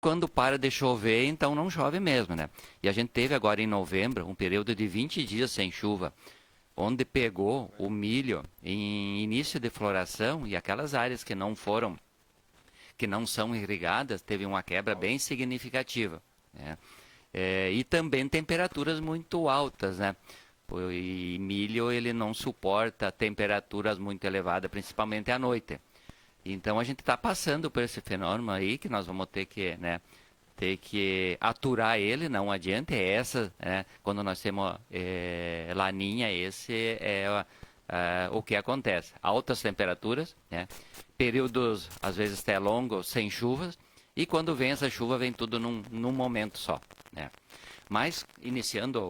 quando para de chover, então não chove mesmo, né? E a gente teve agora em novembro um período de 20 dias sem chuva, onde pegou o milho em início de floração e aquelas áreas que não são irrigadas, teve uma quebra bem significativa, né? E também temperaturas muito altas, né? E milho ele não suporta temperaturas muito elevadas, principalmente à noite. Então a gente está passando por esse fenômeno aí que nós vamos ter que, né, ter que aturar ele, não adianta, é essa, né, quando nós temos laninha, esse o que acontece. Altas temperaturas, né, períodos às vezes até longos sem chuvas, e quando vem essa chuva vem tudo num momento só, né. Mas, iniciando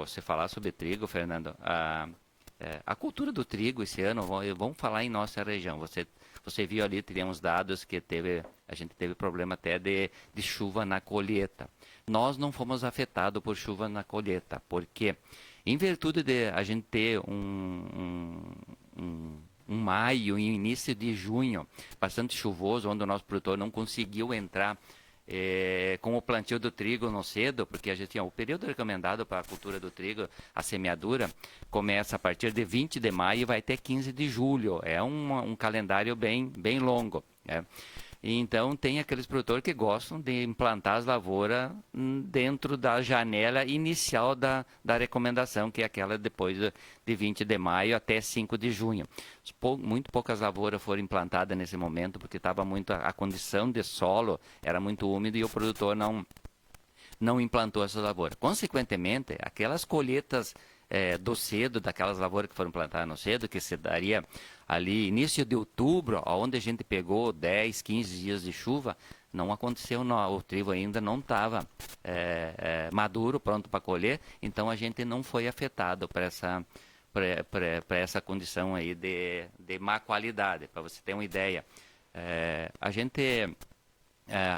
você falar sobre trigo, Fernando, a cultura do trigo esse ano, vamos falar em nossa região. Você viu ali, teríamos dados que a gente teve problema até de chuva na colheita. Nós não fomos afetados por chuva na colheita, porque em virtude de a gente ter um maio e início de junho bastante chuvoso, onde o nosso produtor não conseguiu entrar com o plantio do trigo no cedo, porque a gente tinha o período recomendado para a cultura do trigo, a semeadura, começa a partir de 20 de maio e vai até 15 de julho. É um calendário bem longo, né? Então, tem aqueles produtores que gostam de implantar as lavouras dentro da janela inicial da recomendação, que é aquela depois de 20 de maio até 5 de junho. Muito poucas lavouras foram implantadas nesse momento, porque estava muito a condição de solo era muito úmido e o produtor não implantou essa lavoura. Consequentemente, aquelas colheitas do cedo, daquelas lavouras que foram plantadas no cedo, que se daria ali início de outubro, onde a gente pegou 10, 15 dias de chuva, não aconteceu, não. O trigo ainda não estava maduro, pronto para colher, então a gente não foi afetado para essa condição aí de má qualidade. Para você ter uma ideia,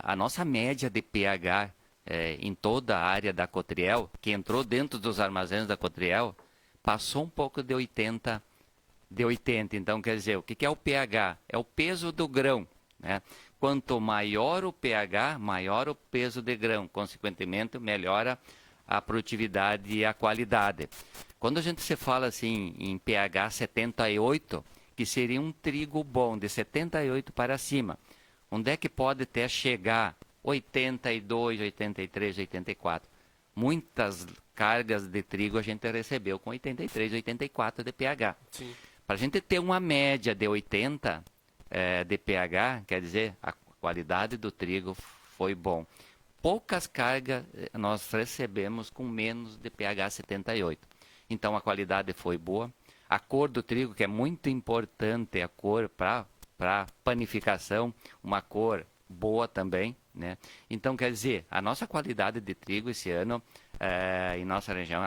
a nossa média de pH em toda a área da Cotriel, que entrou dentro dos armazéns da Cotriel, passou um pouco de 80. Então, quer dizer, o que é o pH? É o peso do grão, né? Quanto maior o pH, maior o peso de grão. Consequentemente, melhora a produtividade e a qualidade. Quando a gente se fala assim em pH 78, que seria um trigo bom, de 78 para cima, onde é que pode até chegar 82, 83, 84? Muitas cargas de trigo a gente recebeu com 83, 84 de pH. Sim. Para a gente ter uma média de 80 de pH, quer dizer, a qualidade do trigo foi bom. Poucas cargas nós recebemos com menos de pH 78. Então a qualidade foi boa. A cor do trigo, que é muito importante, a cor para panificação, uma cor boa também, né? Então, quer dizer, a nossa qualidade de trigo esse ano, em nossa região,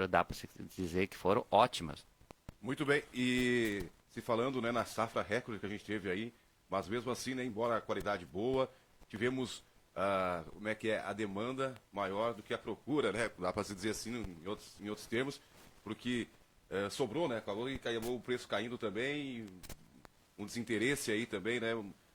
dá para se dizer que foram ótimas. Muito bem, e se falando, né, na safra recorde que a gente teve aí, mas mesmo assim, né, embora a qualidade boa, tivemos como é que é, a demanda maior do que a procura, né? Dá para se dizer assim em outros termos, porque sobrou, né? Acabou e acabou o preço caindo também, um desinteresse aí também, né?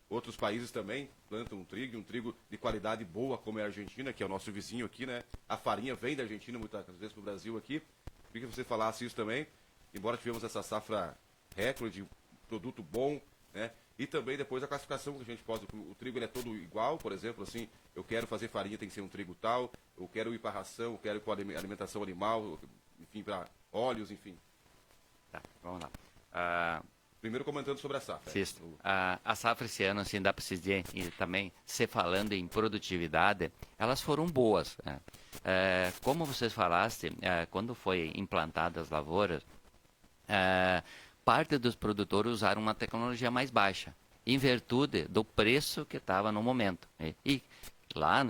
Outros países também plantam um trigo de qualidade boa, como é a Argentina, que é o nosso vizinho aqui, né? A farinha vem da Argentina muitas vezes para o Brasil aqui. Queria que você falasse isso também, embora tivemos essa safra recorde, produto bom, né? E também depois a classificação que a gente pode, o trigo ele é todo igual, por exemplo, assim, eu quero fazer farinha, tem que ser um trigo tal, eu quero ir para ração, eu quero ir para alimentação animal, enfim, para óleos, enfim. Tá, vamos lá. Primeiro comentando sobre a safra. A safra esse ano, assim, dá para se dizer, e também, se falando em produtividade, elas foram boas, né? Como vocês falaste, quando foi implantadas as lavouras, parte dos produtores usaram uma tecnologia mais baixa, em virtude do preço que estava no momento. E lá,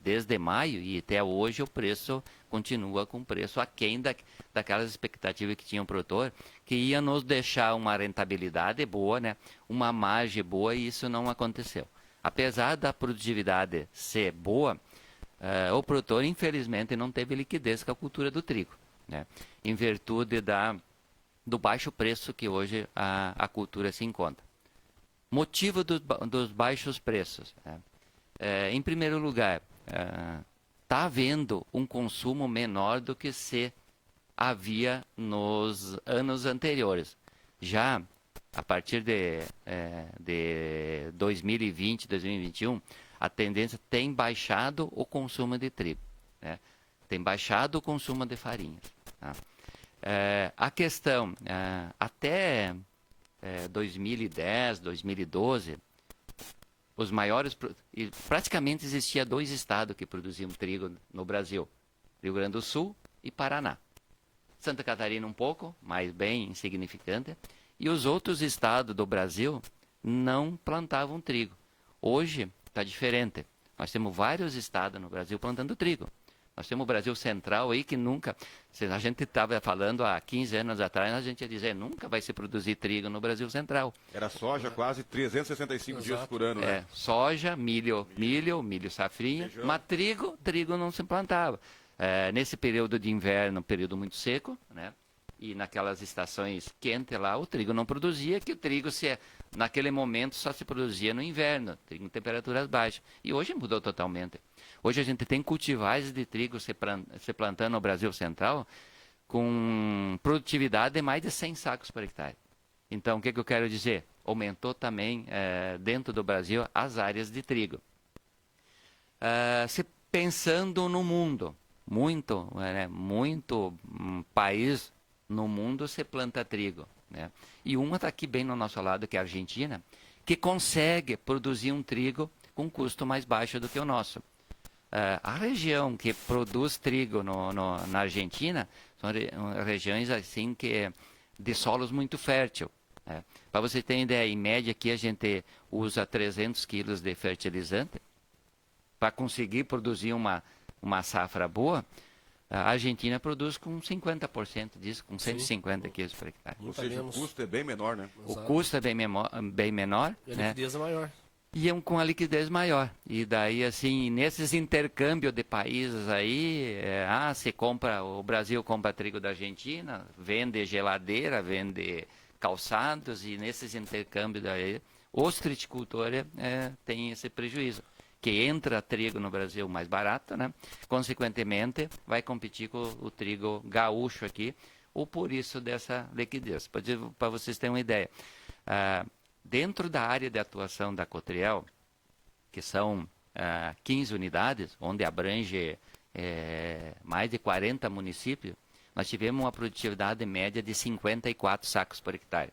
desde maio e até hoje, o preço continua com preço aquém daquelas expectativas que tinha o produtor, que ia nos deixar uma rentabilidade boa, né? Uma margem boa, e isso não aconteceu. Apesar da produtividade ser boa, o produtor, infelizmente, não teve liquidez com a cultura do trigo, né? Em virtude do baixo preço que hoje a cultura se encontra. Motivo dos baixos preços, né? Em primeiro lugar, está havendo um consumo menor do que se havia nos anos anteriores. Já a partir de 2020, 2021, a tendência tem baixado o consumo de trigo, né? Tem baixado o consumo de farinhas. Tá? A questão, até 2010, 2012, os maiores, praticamente existia 2 estados que produziam trigo no Brasil, Rio Grande do Sul e Paraná. Santa Catarina um pouco, mas bem insignificante, e os outros estados do Brasil não plantavam trigo. Hoje está diferente. Nós temos vários estados no Brasil plantando trigo. Nós temos o Brasil Central aí que nunca... Se a gente estava falando há 15 anos atrás, a gente ia dizer nunca vai se produzir trigo no Brasil Central. Era soja quase 365 dias por ano, né? Soja, milho safrinha, feijão. Mas trigo não se plantava. Nesse período de inverno, período muito seco, né? E naquelas estações quentes lá, o trigo não produzia, que o trigo naquele momento só se produzia no inverno, em temperaturas baixas. E hoje mudou totalmente. Hoje a gente tem cultivares de trigo se plantando no Brasil Central com produtividade de mais de 100 sacos por hectare. Então, o que eu quero dizer? Aumentou também, dentro do Brasil, as áreas de trigo. Pensando no mundo, muito país no mundo se planta trigo, né? E uma está aqui bem no nosso lado, que é a Argentina, que consegue produzir um trigo com custo mais baixo do que o nosso. A região que produz trigo na Argentina são regiões assim de solos muito fértil. Né? Para você ter ideia, em média aqui a gente usa 300 quilos de fertilizante para conseguir produzir uma safra boa. A Argentina produz com 50% disso, com 150 quilos por hectare. Ou seja, o custo é bem menor, né? O custo é bem menor. E a liquidez é maior. E com a liquidez maior. E daí, assim, nesses intercâmbios de países aí, o Brasil compra trigo da Argentina, vende geladeira, vende calçados, e nesses intercâmbios daí, os triticultores têm esse prejuízo. Que entra trigo no Brasil mais barato, né? Consequentemente, vai competir com o trigo gaúcho aqui, ou por isso dessa liquidez. Para vocês terem uma ideia, dentro da área de atuação da Cotriel, que são 15 unidades, onde abrange mais de 40 municípios, nós tivemos uma produtividade média de 54 sacos por hectare.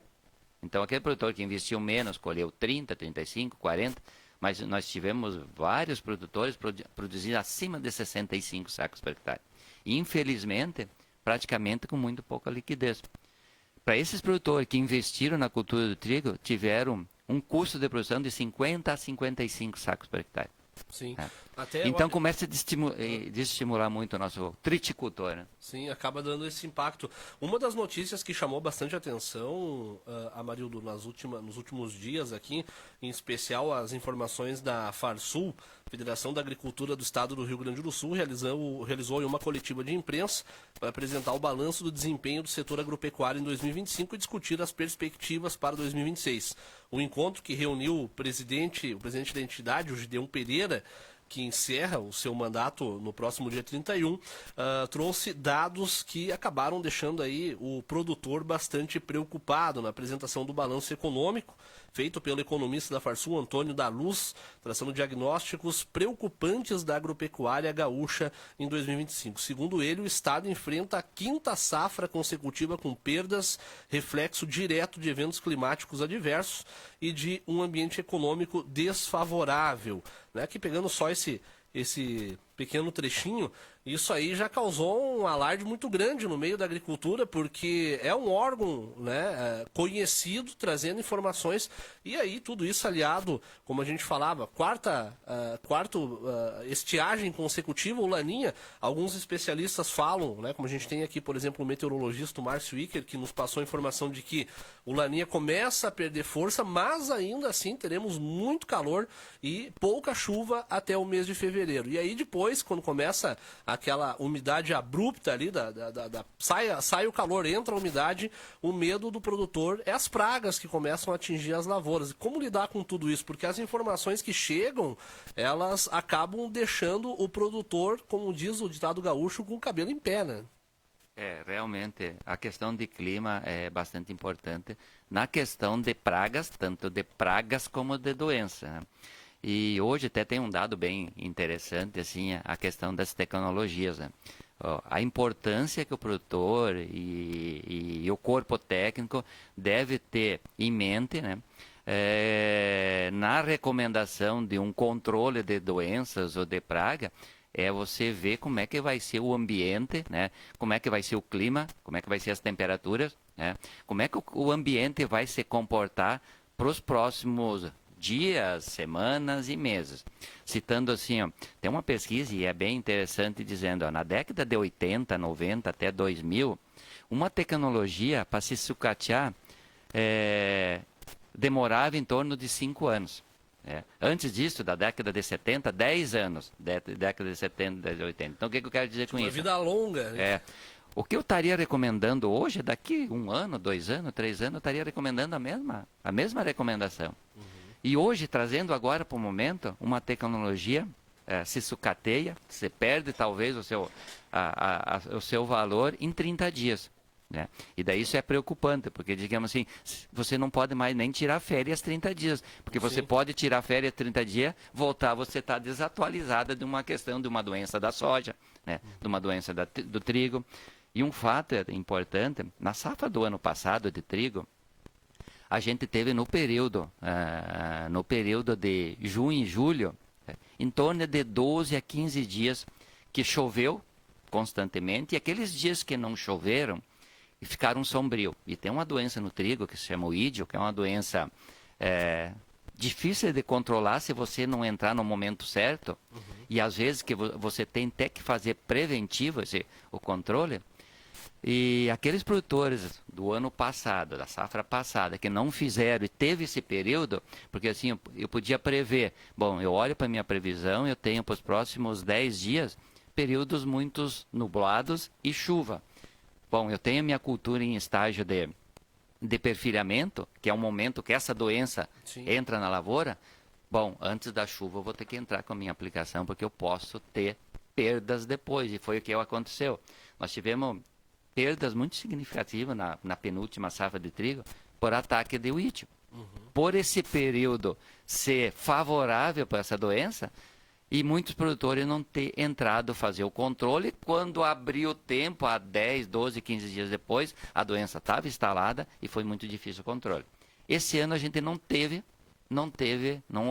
Então, aquele produtor que investiu menos, colheu 30, 35, 40... Mas nós tivemos vários produtores produzindo acima de 65 sacos por hectare. Infelizmente, praticamente com muito pouca liquidez. Para esses produtores que investiram na cultura do trigo, tiveram um custo de produção de 50 a 55 sacos por hectare. Sim. Então começa a desestimular muito o nosso triticultor, né? Sim, acaba dando esse impacto. Uma das notícias que chamou bastante atenção, Amarildo, nos últimos dias aqui, em especial as informações da Farsul, Federação da Agricultura do Estado do Rio Grande do Sul, realizou uma coletiva de imprensa para apresentar o balanço do desempenho do setor agropecuário em 2025 e discutir as perspectivas para 2026. O encontro que reuniu o presidente da entidade, o Gideon Pereira, que encerra o seu mandato no próximo dia 31, trouxe dados que acabaram deixando aí o produtor bastante preocupado na apresentação do balanço econômico, feito pelo economista da Farsul, Antônio da Luz, traçando diagnósticos preocupantes da agropecuária gaúcha em 2025. Segundo ele, o Estado enfrenta a 5ª safra consecutiva com perdas, reflexo direto de eventos climáticos adversos e de um ambiente econômico desfavorável. Aqui pegando só esse pequeno trechinho, isso aí já causou um alarde muito grande no meio da agricultura, porque é um órgão, né, conhecido, trazendo informações, e aí tudo isso aliado, como a gente falava, quarta estiagem consecutiva, o Laninha. Alguns especialistas falam, né, como a gente tem aqui, por exemplo, o meteorologista Márcio Iker, que nos passou a informação de que o Laninha começa a perder força, mas ainda assim teremos muito calor e pouca chuva até o mês de fevereiro. E aí depois depois, quando começa aquela umidade abrupta ali, sai o calor, entra a umidade, o medo do produtor é as pragas que começam a atingir as lavouras. E como lidar com tudo isso? Porque as informações que chegam, elas acabam deixando o produtor, como diz o ditado gaúcho, com o cabelo em pé, né? Realmente, a questão de clima é bastante importante na questão de pragas, tanto de pragas como de doença, né? E hoje até tem um dado bem interessante, assim, a questão das tecnologias, né? A importância que o produtor e o corpo técnico deve ter em mente, né? Na recomendação de um controle de doenças ou de praga, é você ver como é que vai ser o ambiente, né? Como é que vai ser o clima, como é que vai ser as temperaturas, né? Como é que o ambiente vai se comportar para os próximos dias, semanas e meses. Citando assim, ó, tem uma pesquisa e é bem interessante dizendo, ó, na década de 80, 90 até 2000, uma tecnologia para se sucatear demorava em torno de 5 anos. Antes disso, da década de 70, 10 anos. Década de 70, de 80. Então, o que eu quero dizer com isso? Uma vida longa. O que eu estaria recomendando hoje, daqui 1 ano, 2 anos, 3 anos, eu estaria recomendando a mesma recomendação. E hoje, trazendo agora para o momento, uma tecnologia se sucateia, se perde talvez o seu valor em 30 dias. Né? E daí isso é preocupante, porque, digamos assim, você não pode mais nem tirar férias 30 dias, porque você pode tirar férias 30 dias, voltar, você está desatualizada de uma questão de uma doença da soja, né? De uma doença do trigo. E um fato importante, na safra do ano passado de trigo, a gente teve no período de junho e julho, em torno de 12 a 15 dias que choveu constantemente, e aqueles dias que não choveram, e ficaram sombrio. E tem uma doença no trigo que se chama o ídio, que é uma doença difícil de controlar se você não entrar no momento certo. E às vezes que você tem até que fazer preventivo o controle. E aqueles produtores do ano passado, da safra passada, que não fizeram e teve esse período, porque assim, eu podia prever. Bom, eu olho para a minha previsão, eu tenho para os próximos 10 dias períodos muito nublados e chuva. Bom, eu tenho a minha cultura em estágio de perfilhamento, que é um momento que essa doença entra na lavoura. Bom, antes da chuva eu vou ter que entrar com a minha aplicação, porque eu posso ter perdas depois, e foi o que aconteceu. Nós tivemos perdas muito significativas na penúltima safra de trigo por ataque de ídio. Por esse período ser favorável para essa doença, e muitos produtores não ter entrado a fazer o controle. Quando abriu o tempo, há 10, 12, 15 dias depois, a doença estava instalada e foi muito difícil o controle. Esse ano a gente não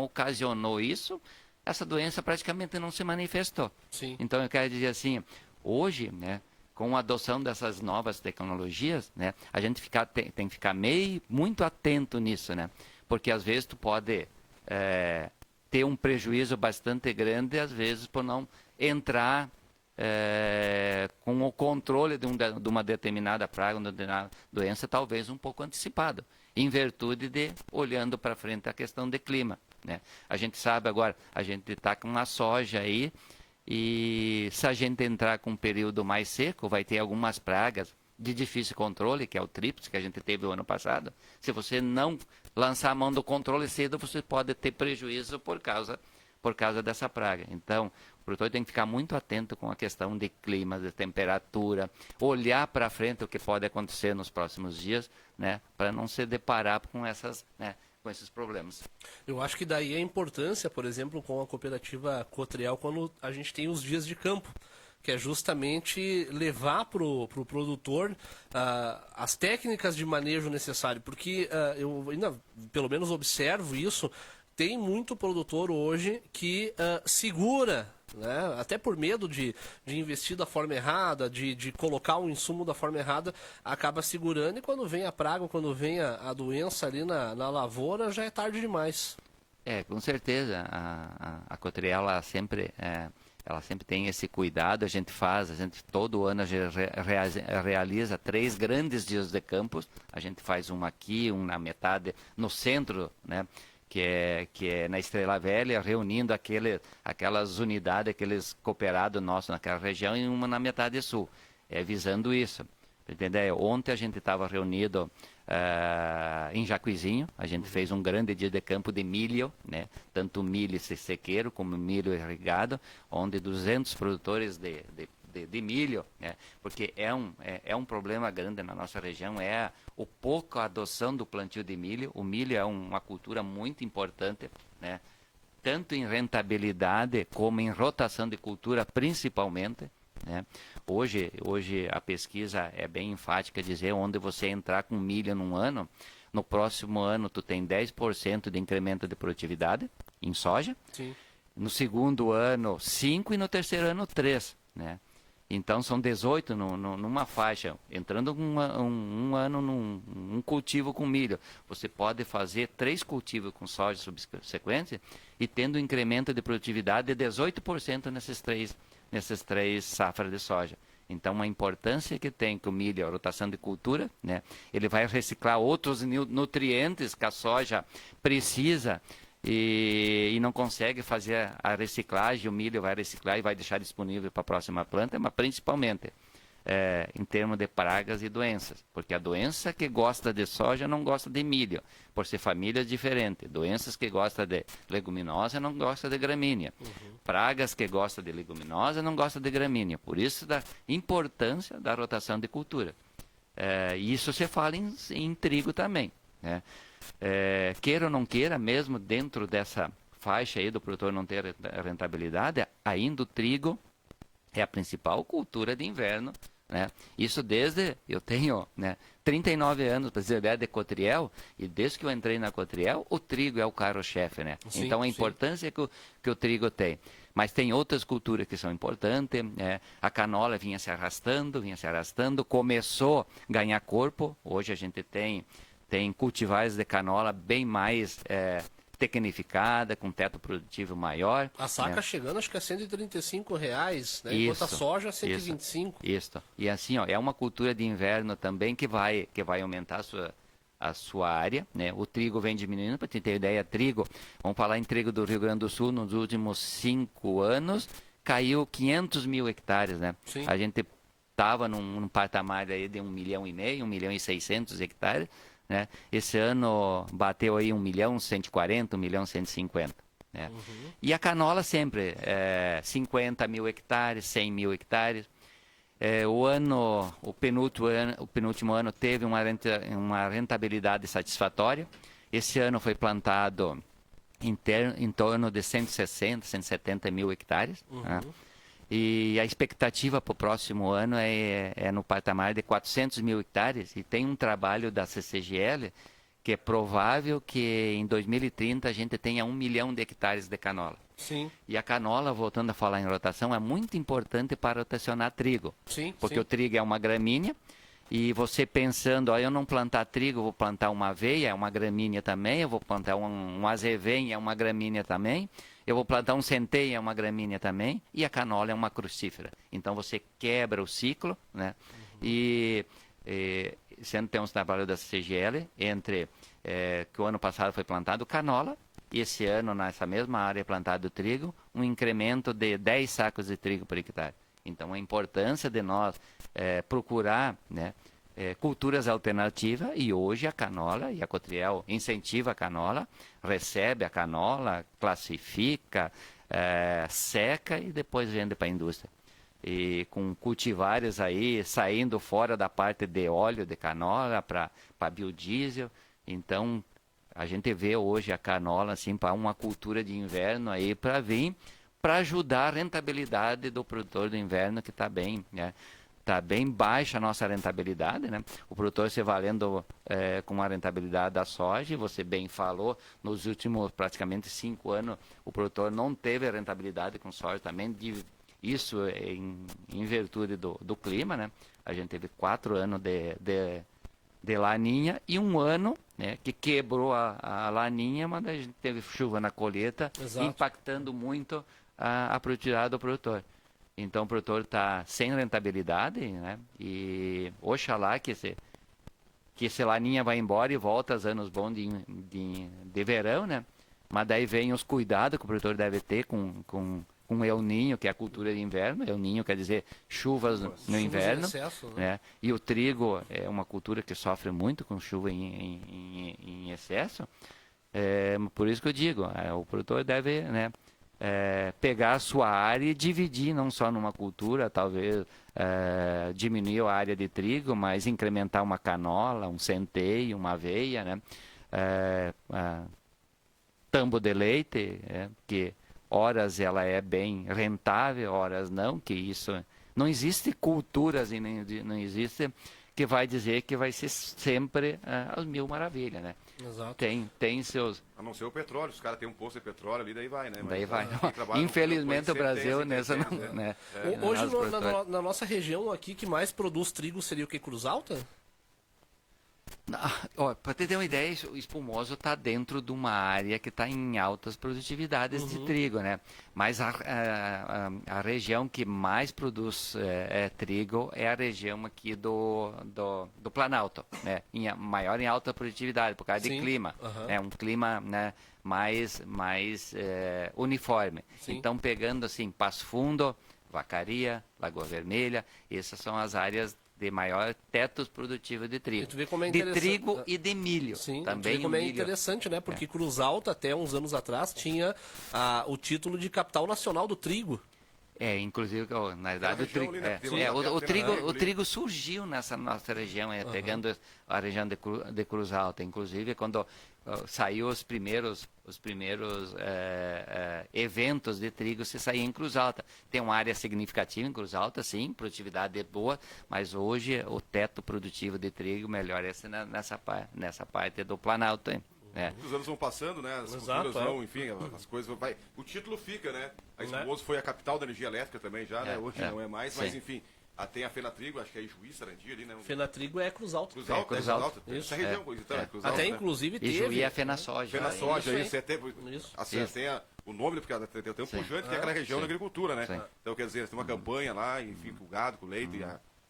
ocasionou isso, essa doença praticamente não se manifestou. Então eu quero dizer assim, hoje, né, com a adoção dessas novas tecnologias, né, a gente tem que ficar muito atento nisso, né, porque às vezes tu pode ter um prejuízo bastante grande, às vezes, por não entrar com o controle de uma determinada praga, uma determinada doença, talvez um pouco antecipado, em virtude de olhando para frente a questão de clima. Né? A gente sabe agora, a gente está com a soja aí, e se a gente entrar com um período mais seco, vai ter algumas pragas de difícil controle, que é o tríplice que a gente teve o ano passado. Se você não lançar a mão do controle cedo, você pode ter prejuízo por causa dessa praga. Então, o produtor tem que ficar muito atento com a questão de clima, de temperatura, olhar para frente o que pode acontecer nos próximos dias, né, para não se deparar com esses problemas. Eu acho que daí a importância, por exemplo, com a cooperativa Cotriel, quando a gente tem os dias de campo, que é justamente levar para o produtor as técnicas de manejo necessário, porque eu ainda, pelo menos, observo isso, tem muito produtor hoje que segura, né, até por medo de investir da forma errada, de colocar o insumo da forma errada, acaba segurando, e quando vem a praga, quando vem a doença ali na lavoura, já é tarde demais. Com certeza, a Cotriel, ela sempre tem esse cuidado. A gente todo ano realiza 3 grandes dias de campos. A gente faz um aqui, um na metade, no centro, né, que é na Estrela Velha, reunindo aquelas unidades, aqueles cooperados nossos naquela região e uma na metade sul, visando isso. Entendeu? Ontem a gente estava reunido em Jacuizinho, a gente fez um grande dia de campo de milho, né? Tanto milho sequeiro como milho irrigado, onde 200 produtores de milho, né? Porque é um problema grande na nossa região, o pouco adoção do plantio de milho. O milho é uma cultura muito importante, né? Tanto em rentabilidade como em rotação de cultura, principalmente, né? Hoje a pesquisa é bem enfática, dizer onde você entrar com milho num ano, no próximo ano tu tem 10% de incremento de produtividade em soja. Sim. No segundo ano 5% e no terceiro ano 3%, né? Então são 18 numa faixa, entrando um ano num cultivo com milho. Você pode fazer 3 cultivos com soja subsequente e tendo um incremento de produtividade de 18% nessas três safras de soja. Então, a importância que tem que o milho, a rotação de cultura, né? Ele vai reciclar outros nutrientes que a soja precisa e não consegue fazer a reciclagem. O milho vai reciclar e vai deixar disponível para a próxima planta, mas principalmente em termos de pragas e doenças, porque a doença que gosta de soja não gosta de milho, por ser famílias diferentes. Doenças que gostam de leguminosa não gostam de gramínea. Pragas que gostam de leguminosa não gostam de gramínea. Por isso da importância da rotação de cultura. Isso se fala em trigo também, né? Queira ou não queira, mesmo dentro dessa faixa aí do produtor não ter rentabilidade, ainda o trigo é a principal cultura de inverno, né? Isso desde, eu tenho, né, 39 anos, para dizer a verdade, de Cotriel, e desde que eu entrei na Cotriel, o trigo é o carro-chefe, né? Sim, então a importância que o trigo tem. Mas tem outras culturas que são importantes, a canola vinha se arrastando, começou a ganhar corpo. Hoje a gente tem cultivares de canola bem mais tecnificada, com teto produtivo maior. A saca chegando, acho que é R$ 135, né? Enquanto a soja, 125. Isso. E assim, é uma cultura de inverno também que vai aumentar a sua área, né? O trigo vem diminuindo, para ter ideia, vamos falar em trigo do Rio Grande do Sul, nos últimos 5 anos, caiu 500 mil hectares, né? Sim. A gente estava num patamar aí de 1,5 milhão, 1,6 milhão hectares, né? Esse ano bateu aí 1,140 milhão, 1,150 milhão, né? E a canola sempre 50 mil hectares, 100 mil hectares. O penúltimo ano teve uma rentabilidade satisfatória. Esse ano foi plantado em torno de 160, 170 mil hectares, né? E a expectativa para o próximo ano é no patamar de 400 mil hectares. E tem um trabalho da CCGL que é provável que em 2030 a gente tenha 1 milhão de hectares de canola. Sim. E a canola, voltando a falar em rotação, é muito importante para rotacionar trigo. Sim, porque o trigo é uma gramínea. E você pensando, eu não plantar trigo, vou plantar uma aveia, é uma gramínea também. Eu vou plantar um azevém, é uma gramínea também. Eu vou plantar um centeio, é uma gramínea também, e a canola é uma crucífera. Então você quebra o ciclo, né? E sendo tem um trabalho da CGL entre que o ano passado foi plantado canola, e esse ano nessa mesma área é plantado trigo, um incremento de 10 sacos de trigo por hectare. Então a importância de nós procurar, né, culturas alternativas, e hoje a canola, e a Cotriel incentiva a canola, recebe a canola, classifica, seca e depois vende para a indústria. E com cultivares aí saindo fora da parte de óleo de canola para biodiesel. Então a gente vê hoje a canola assim para uma cultura de inverno aí para vir, para ajudar a rentabilidade do produtor do inverno, que está bem, né? Está bem baixa a nossa rentabilidade, né? O produtor se valendo com a rentabilidade da soja, e você bem falou, nos últimos praticamente 5 anos, o produtor não teve rentabilidade com soja também, isso em virtude do clima, né? A gente teve 4 anos de laninha e 1 ano, né, que quebrou a laninha, mas a gente teve chuva na colheita, Exato. impactando muito a produtividade do produtor. Então o produtor está sem rentabilidade, né? E oxalá que esse laninha vai embora e volta aos anos bons de verão, né? Mas daí vem os cuidados que o produtor deve ter com El Niño, que é a cultura de inverno. El Niño quer dizer chuvas no inverno. Excesso, né? E o trigo é uma cultura que sofre muito com chuva em excesso. Por isso que eu digo, o produtor deve, né, pegar a sua área e dividir não só numa cultura, talvez diminuir a área de trigo, mas incrementar uma canola, um centeio, uma aveia, né? Tambo de leite, que horas ela é bem rentável, horas não, que isso não existe culturas e não existe que vai dizer que vai ser sempre as mil maravilhas, né? Exato. Tem seus... A não ser o petróleo, os caras têm um posto de petróleo ali, daí vai, né? Mas, daí vai. quem trabalha no Infelizmente campo, o Brasil sempre nessa tem, não... Né? Hoje, na nossa região aqui, que mais produz trigo seria o que? Cruz Alta? Para ter uma ideia, o espumoso está dentro de uma área que está em altas produtividades de trigo, né? Mas a região que mais produz trigo é a região aqui do Planalto, né? Maior em alta produtividade, por causa de clima. É um clima, né, mais uniforme. Sim. Então, pegando assim, Passo Fundo, Vacaria, Lagoa Vermelha, essas são as áreas de maior tetos produtivos de trigo. E tu vê como é de interessante. trigo e de milho. Sim, também tu vê como é milho. interessante, né? Porque Cruz Alta, até uns anos atrás, tinha o título de capital nacional do trigo. Inclusive, na verdade, o trigo surgiu nessa nossa região, pegando a região de Cruz Alta. Inclusive, quando saiu os primeiros eventos de trigo, se saía em Cruz Alta. Tem uma área significativa em Cruz Alta, sim, produtividade é boa, mas hoje o teto produtivo de trigo melhor é nessa parte do Planalto. Os anos vão passando, né? As culturas vão, enfim, as coisas vai. O título fica, né? A Espumoso foi a capital da energia elétrica também já, né? Hoje não é mais, mas enfim. Tem a Fenatrigo, acho que é Juiz, Sarandia ali, né? Fenatrigo é Cruz Alta. Cruz Alta, Cruz Alta. Essa região, Cruz Alta, Até né? inclusive E teve. Juí é Fenasoja. Fenasoja, isso até. Isso. Assim, tem o nome, porque tem um pujante, que é aquela região da agricultura, né? Então, quer dizer, tem uma campanha lá, enfim, com o gado, com o leite,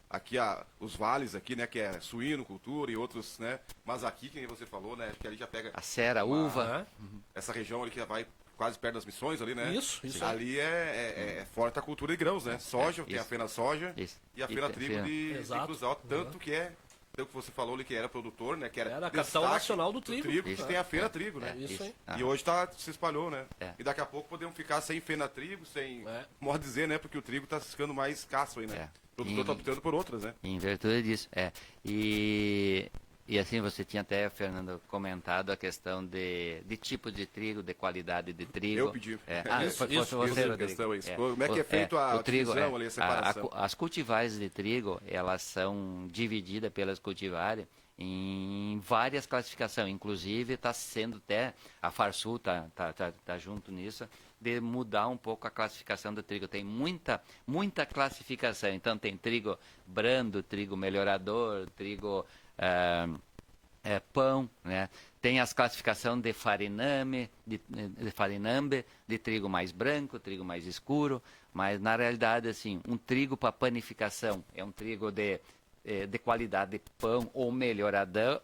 aqui os vales aqui, né, que é suíno, cultura e outros, né? Mas aqui, que nem você falou, né, acho que ali já pega... A cera, uva. Essa região ali que já vai quase perto das Missões ali, né? Isso. Ali é forte a cultura de grãos, né? Soja, tem a Fena Soja e a Fena Trigo de Cruz Alta, tanto que é o que você falou ali, que era produtor, né? Que era a capital nacional do trigo. Isso tem a Fena Trigo, né? Isso aí. E hoje se espalhou, né? E daqui a pouco podemos ficar sem Fena Trigo, sem... Modo dizer, né? Porque o trigo está ficando mais escasso aí, né? O produtor está optando por outras, né? Em virtude disso, E assim, você tinha até, Fernando, comentado a questão de tipo de trigo, de qualidade de trigo. Eu pedi. Fosse você, Rodrigo. Como é que é feito a trigo, divisão ali, a separação? As cultivares de trigo, elas são divididas pelas cultivares em várias classificações. Inclusive, está sendo até, a Farsul tá junto nisso, de mudar um pouco a classificação do trigo. Tem muita classificação. Então, tem trigo brando, trigo melhorador, trigo... pão, né? Tem as classificações de fariname, de trigo mais branco, trigo mais escuro, mas na realidade, assim, um trigo para panificação é um trigo de qualidade de pão ou melhorador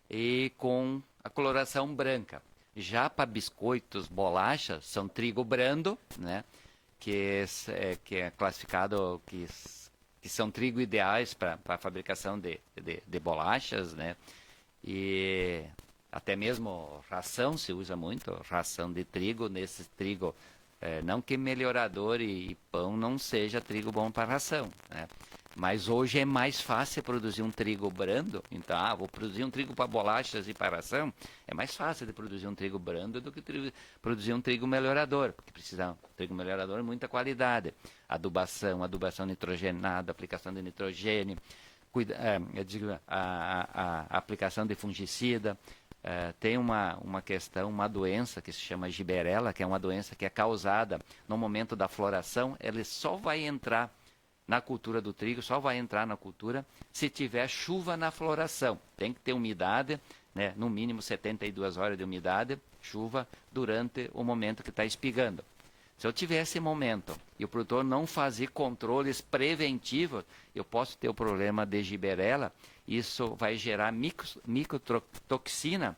e com a coloração branca. Já para biscoitos, bolachas, são trigo brando, né? Que é classificado que são trigo ideais para a fabricação de bolachas, né? E até mesmo ração se usa muito, ração de trigo, nesse trigo, não que melhorador e pão não seja trigo bom para ração, né? Mas hoje é mais fácil produzir um trigo brando, então, vou produzir um trigo para bolachas e para ração, é mais fácil de produzir um trigo brando do que produzir um trigo melhorador, porque precisa um trigo melhorador de muita qualidade. Adubação nitrogenada, aplicação de nitrogênio, a aplicação de fungicida. Tem uma questão, uma doença que se chama giberela, que é uma doença que é causada no momento da floração, ele só vai entrar na cultura do trigo, só vai entrar na cultura se tiver chuva na floração. Tem que ter umidade, né? No mínimo 72 horas de umidade, chuva, durante o momento que está espigando. Se eu tiver esse momento e o produtor não fazer controles preventivos, eu posso ter o problema de giberela, isso vai gerar microtoxina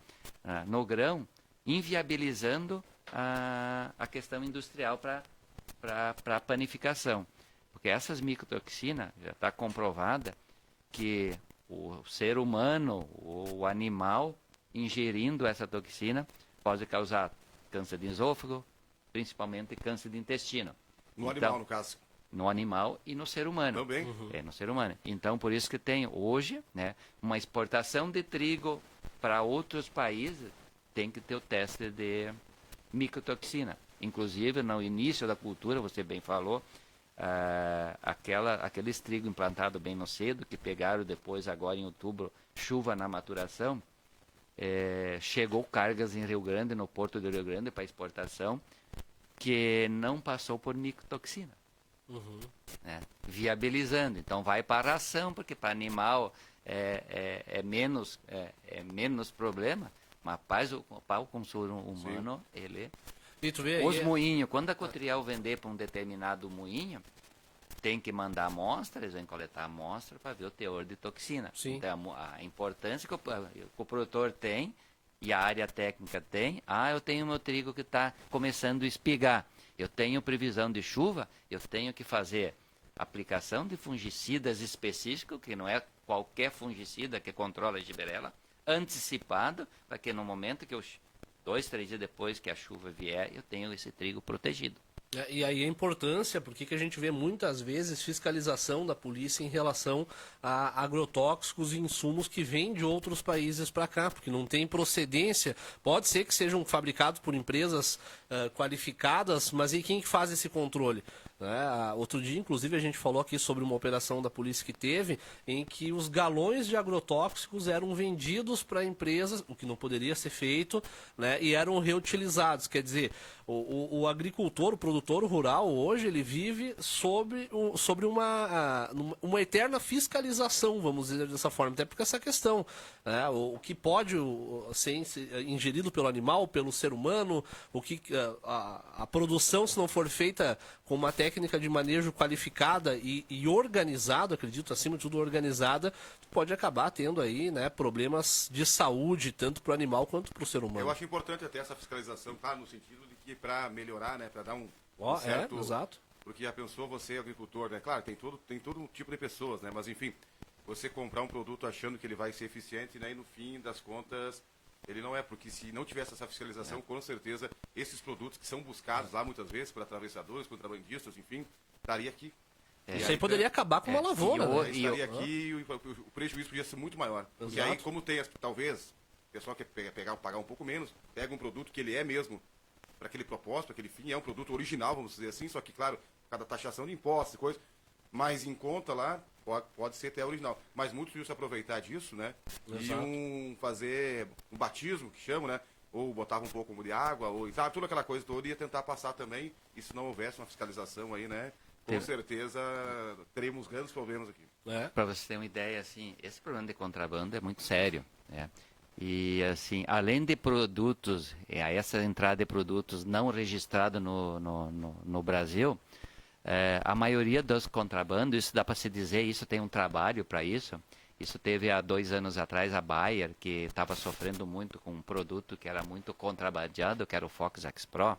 no grão inviabilizando a questão industrial para a panificação. Porque essas micotoxinas, já está comprovada que o ser humano, o animal, ingerindo essa toxina, pode causar câncer de esôfago, principalmente câncer de intestino. No animal, no caso. No animal e no ser humano. Também. No ser humano. Então, por isso que tem hoje, né, uma exportação de trigo para outros países, tem que ter o teste de micotoxina. Inclusive, no início da cultura, você bem falou, aqueles trigo implantado bem no cedo, que pegaram depois, agora em outubro, chuva na maturação, chegou cargas em Rio Grande, no porto de Rio Grande, para exportação, que não passou por micotoxina. Né? Viabilizando. Então vai para a ração, porque para animal é menos problema, mas para o consumo humano, ele... E tu vê Os moinhos, quando a Cotriel vender para um determinado moinho, tem que mandar amostra, eles vão coletar a amostra para ver o teor de toxina. Sim. Então, a importância que o produtor tem e a área técnica tem. Eu tenho meu trigo que está começando a espigar. Eu tenho previsão de chuva, eu tenho que fazer aplicação de fungicidas específicos, que não é qualquer fungicida que controla a giberela, antecipado, para que no momento que 2, 3 dias depois que a chuva vier, eu tenho esse trigo protegido. E aí a importância, porque que a gente vê muitas vezes fiscalização da polícia em relação a agrotóxicos e insumos que vêm de outros países para cá, porque não tem procedência. Pode ser que sejam fabricados por empresas qualificadas, mas e quem que faz esse controle? Outro dia, inclusive, a gente falou aqui sobre uma operação da polícia que teve, em que os galões de agrotóxicos eram vendidos para empresas, o que não poderia ser feito, né, e eram reutilizados. Quer dizer, o agricultor, o produtor rural, hoje, ele vive sobre uma eterna fiscalização, vamos dizer dessa forma, até porque essa questão, né, o que pode ser ingerido pelo animal, pelo ser humano, o que a produção, se não for feita com uma técnica de manejo qualificada e organizada, acredito, acima de tudo organizada, pode acabar tendo aí, né, problemas de saúde, tanto para o animal quanto para o ser humano. Eu acho importante até essa fiscalização, claro, no sentido de que para melhorar, né, para dar um certo... exato. Porque já pensou você, agricultor, né, claro, tem todo um tipo de pessoas, né, mas enfim, você comprar um produto achando que ele vai ser eficiente, né, e no fim das contas... Ele não é, porque se não tivesse essa fiscalização, com certeza, esses produtos que são buscados lá muitas vezes por atravessadores, contrabandistas, enfim, estaria aqui. Isso aí poderia acabar com uma lavoura, né? Estaria aqui e o prejuízo podia ser muito maior. Porque aí, como tem, talvez, o pessoal quer pagar um pouco menos, pega um produto que ele é mesmo para aquele propósito, para aquele fim, é um produto original, vamos dizer assim, só que, claro, cada taxação de impostos e coisa, mas em conta lá, pode ser até original. Mas muitos iam se aproveitar disso, né? Iam fazer um batismo, que chamam, né? Ou botavam um pouco de água, ou sabe, toda aquela coisa toda, ia tentar passar também. E se não houvesse uma fiscalização aí, né? Com certeza teremos grandes problemas aqui. Para você ter uma ideia, assim, esse problema de contrabando é muito sério, né? E, assim, além de produtos, essa entrada de produtos não registrados no Brasil... a maioria dos contrabandos, isso dá para se dizer, isso tem um trabalho para isso. Isso teve há 2 anos atrás a Bayer, que estava sofrendo muito com um produto que era muito contrabandeado, que era o Fox X Pro.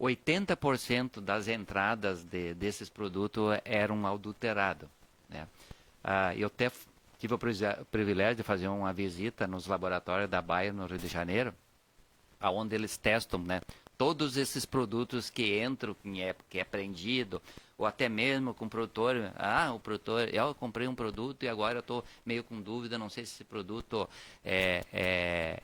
80% das entradas desses produtos eram adulterados, né? Eu até tive o privilégio de fazer uma visita nos laboratórios da Bayer no Rio de Janeiro, onde eles testam, né, todos esses produtos que entram, que é prendido, ou até mesmo com o produtor, eu comprei um produto e agora eu estou meio com dúvida, não sei se esse produto é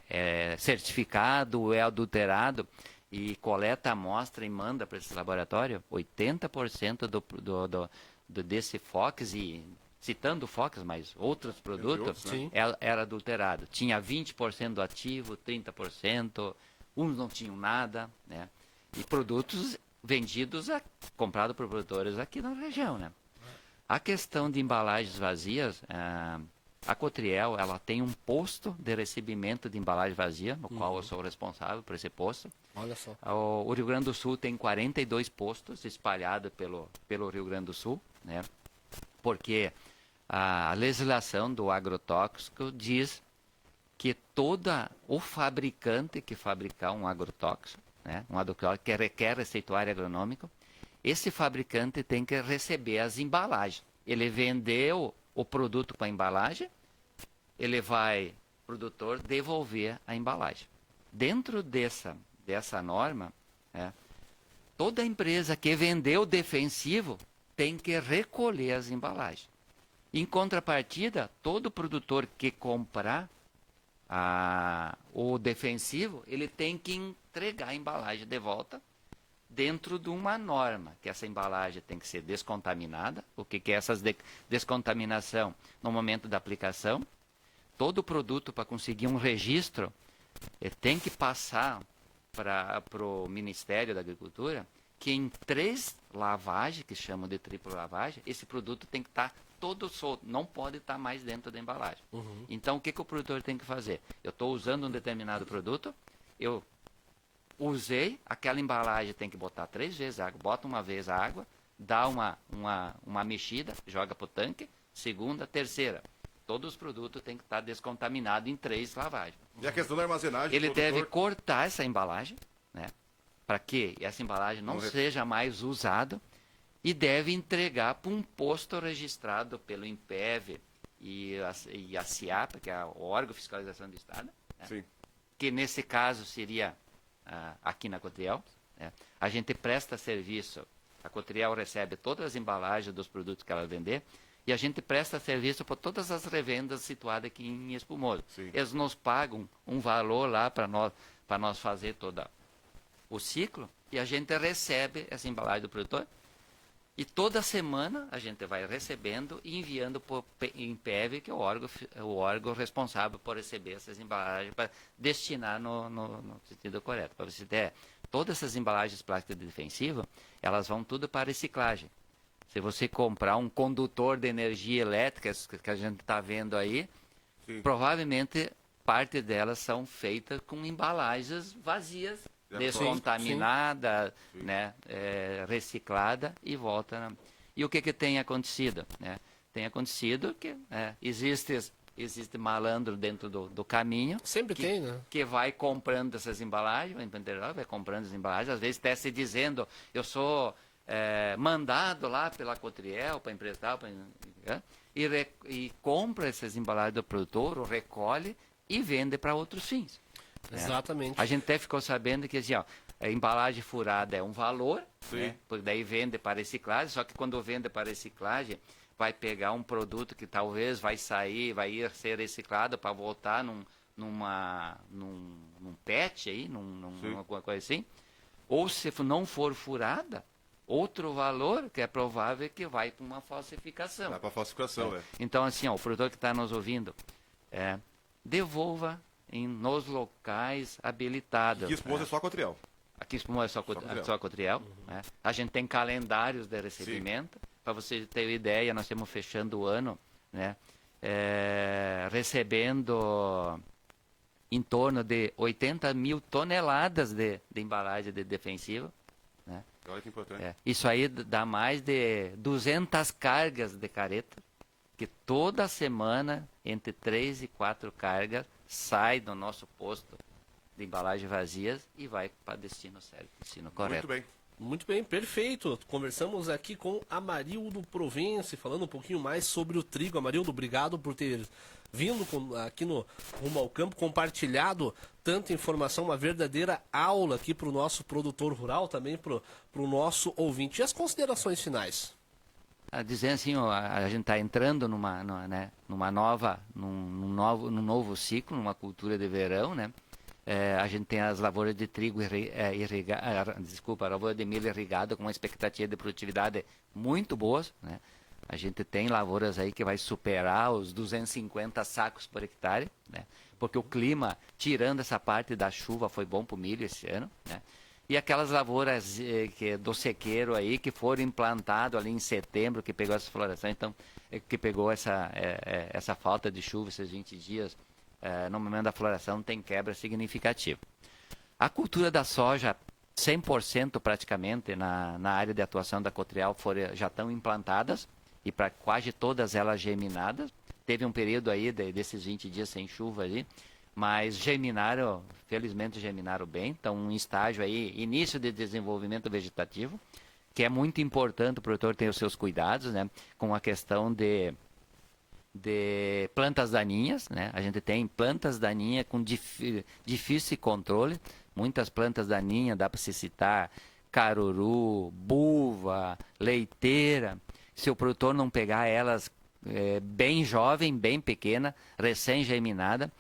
certificado ou é adulterado, e coleta a amostra e manda para esse laboratório. 80% desse Fox, e citando o Fox, mas outros produtos, era adulterado. Tinha 20% do ativo, 30%, uns não tinham nada, né? E produtos vendidos, comprados por produtores aqui na região, né? A questão de embalagens vazias, a Cotriel, ela tem um posto de recebimento de embalagem vazia, no qual eu sou responsável por esse posto. Olha só. O Rio Grande do Sul tem 42 postos espalhados pelo Rio Grande do Sul, né? Porque a legislação do agrotóxico diz que o fabricante que fabricar um agrotóxico, né, um agrotóxico que requer receituário agronômico, esse fabricante tem que receber as embalagens. Ele vendeu o produto com a embalagem, ele vai, o produtor, devolver a embalagem. Dentro dessa norma, toda empresa que vendeu defensivo tem que recolher as embalagens. Em contrapartida, todo produtor que comprar o defensivo, ele tem que entregar a embalagem de volta dentro de uma norma, que essa embalagem tem que ser descontaminada. O que é essa descontaminação? No momento da aplicação, todo produto, para conseguir um registro, tem que passar para o Ministério da Agricultura, que em 3 lavagens, que chamam de tripla lavagem, esse produto tem que estar todo solto, não pode estar mais dentro da embalagem. Então, o que o produtor tem que fazer? Eu estou usando um determinado produto, eu usei, aquela embalagem tem que botar 3 vezes a água, bota uma vez a água, dá uma mexida, joga para o tanque, segunda, terceira. Todos os produtos têm que estar descontaminados em 3 lavagens. E a questão da armazenagem? Ele deve cortar essa embalagem, né, para que essa embalagem não seja mais usada, e deve entregar para um posto registrado pelo INPEV e a CIAPA, que é o órgão de fiscalização do Estado, né, Sim. que nesse caso seria aqui na Cotriel. Né. A gente presta serviço, a Cotriel recebe todas as embalagens dos produtos que ela vender, e a gente presta serviço para todas as revendas situadas aqui em Espumoso. Sim. Eles nos pagam um valor lá para nós fazer todo o ciclo, e a gente recebe essa embalagem do produtor. E toda semana a gente vai recebendo e enviando para o INPEV, que é o órgão responsável por receber essas embalagens, para destinar no sentido correto. Para você ter, todas essas embalagens plásticas defensivas, elas vão tudo para reciclagem. Se você comprar um condutor de energia elétrica, que a gente está vendo aí, Sim. provavelmente parte delas são feitas com embalagens vazias, descontaminada, né, reciclada, e volta. E o que tem acontecido? Né? Tem acontecido que existe malandro dentro do caminho. Sempre tem, né? Que vai comprando essas embalagens, vai comprando as embalagens, às vezes até se dizendo, eu sou mandado lá pela Cotriel, para emprestar, e compra essas embalagens do produtor, ou recolhe e vende para outros fins. Exatamente. A gente até ficou sabendo que assim, a embalagem furada é um valor, né? Porque daí vende para reciclagem, só que quando vende para reciclagem, vai pegar um produto que talvez vai ir ser reciclado para voltar num PET aí, numa coisa assim. Ou se não for furada, outro valor que é provável que vai para uma falsificação. Vai para falsificação, Então, assim, o produtor que está nos ouvindo, devolva nos locais habilitados. Aqui Espumoso é só Cotriel. Aqui Espumoso é só Cotriel. Né? A gente tem calendários de recebimento. Para você ter uma ideia, nós estamos fechando o ano, né, recebendo em torno de 80 mil toneladas de embalagem de defensiva. Né? Olha que importante. Isso aí dá mais de 200 cargas de careta, que toda semana, entre 3 e 4 cargas, sai do nosso posto de embalagem vazias e vai para destino certo, destino correto. Muito bem. Muito bem, perfeito. Conversamos aqui com Amarildo Provence, falando um pouquinho mais sobre o trigo. Amarildo, obrigado por ter vindo aqui no Rumo ao Campo, compartilhado tanta informação, uma verdadeira aula aqui para o nosso produtor rural, também para o nosso ouvinte. E as considerações finais? Dizendo assim, a gente está entrando num novo ciclo, numa cultura de verão, né? A gente tem as lavouras de trigo a lavoura de milho irrigada com uma expectativa de produtividade muito boa, né? A gente tem lavouras aí que vai superar os 250 sacos por hectare, né? Porque o clima, tirando essa parte da chuva, foi bom para o milho esse ano, né? E aquelas lavouras do sequeiro aí, que foram implantadas ali em setembro, que pegou essa floração, então, que pegou essa falta de chuva, esses 20 dias, no momento da floração, tem quebra significativa. A cultura da soja, 100% praticamente na área de atuação da Cotriel, já estão implantadas, e para quase todas elas germinadas. Teve um período aí desses 20 dias sem chuva ali, mas germinaram, felizmente germinaram bem, estão em estágio aí, início de desenvolvimento vegetativo, que é muito importante o produtor ter os seus cuidados, né, com a questão de plantas daninhas, né? A gente tem plantas daninhas com difícil controle, muitas plantas daninhas, dá para se citar caruru, buva, leiteira. Se o produtor não pegar elas bem jovem, bem pequena, recém-germinada,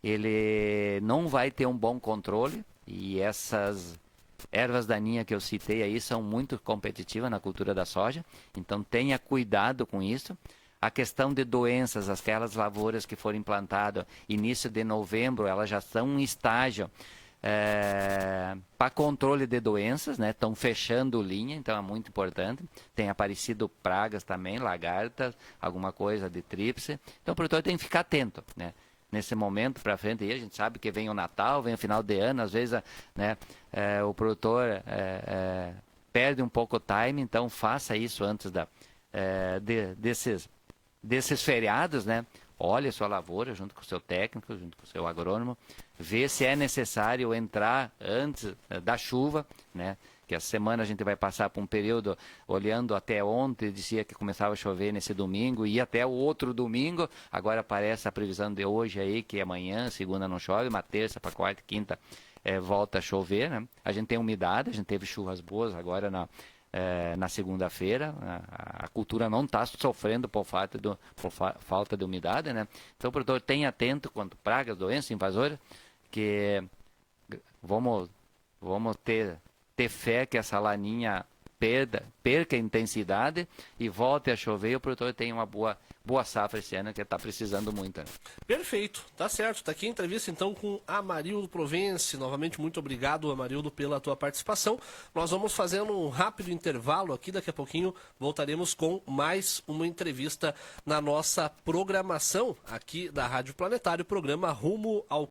ele não vai ter um bom controle, e essas ervas daninhas que eu citei aí são muito competitivas na cultura da soja, então tenha cuidado com isso. A questão de doenças, aquelas lavouras que foram implantadas início de novembro, elas já estão em estágio para controle de doenças, né? Estão fechando linha, então é muito importante. Tem aparecido pragas também, lagartas, alguma coisa de tríplice. Então o produtor tem que ficar atento, né? Nesse momento para frente, aí a gente sabe que vem o Natal, vem o final de ano, às vezes né, o produtor perde um pouco o time, então faça isso antes desses feriados, né? Olhe a sua lavoura junto com o seu técnico, junto com o seu agrônomo, vê se é necessário entrar antes da chuva, né? Que essa semana a gente vai passar por um período, olhando até ontem, dizia que começava a chover nesse domingo, e até o outro domingo, agora aparece a previsão de hoje aí, que amanhã, segunda não chove, mas terça para quarta e quinta volta a chover, né? A gente tem umidade, a gente teve chuvas boas agora na segunda-feira, a cultura não está sofrendo por falta de umidade, né? Então o produtor tenha atento quanto pragas, doenças, invasoras, que vamos ter fé que essa laninha perca a intensidade e volte a chover, e o produtor tenha uma boa safra esse ano, que está precisando muito. Né? Perfeito, tá certo. Tá aqui a entrevista então com Amarildo Provence. Novamente, muito obrigado, Amarildo, pela tua participação. Nós vamos fazendo um rápido intervalo aqui, daqui a pouquinho voltaremos com mais uma entrevista na nossa programação aqui da Rádio Planetário, programa Rumo ao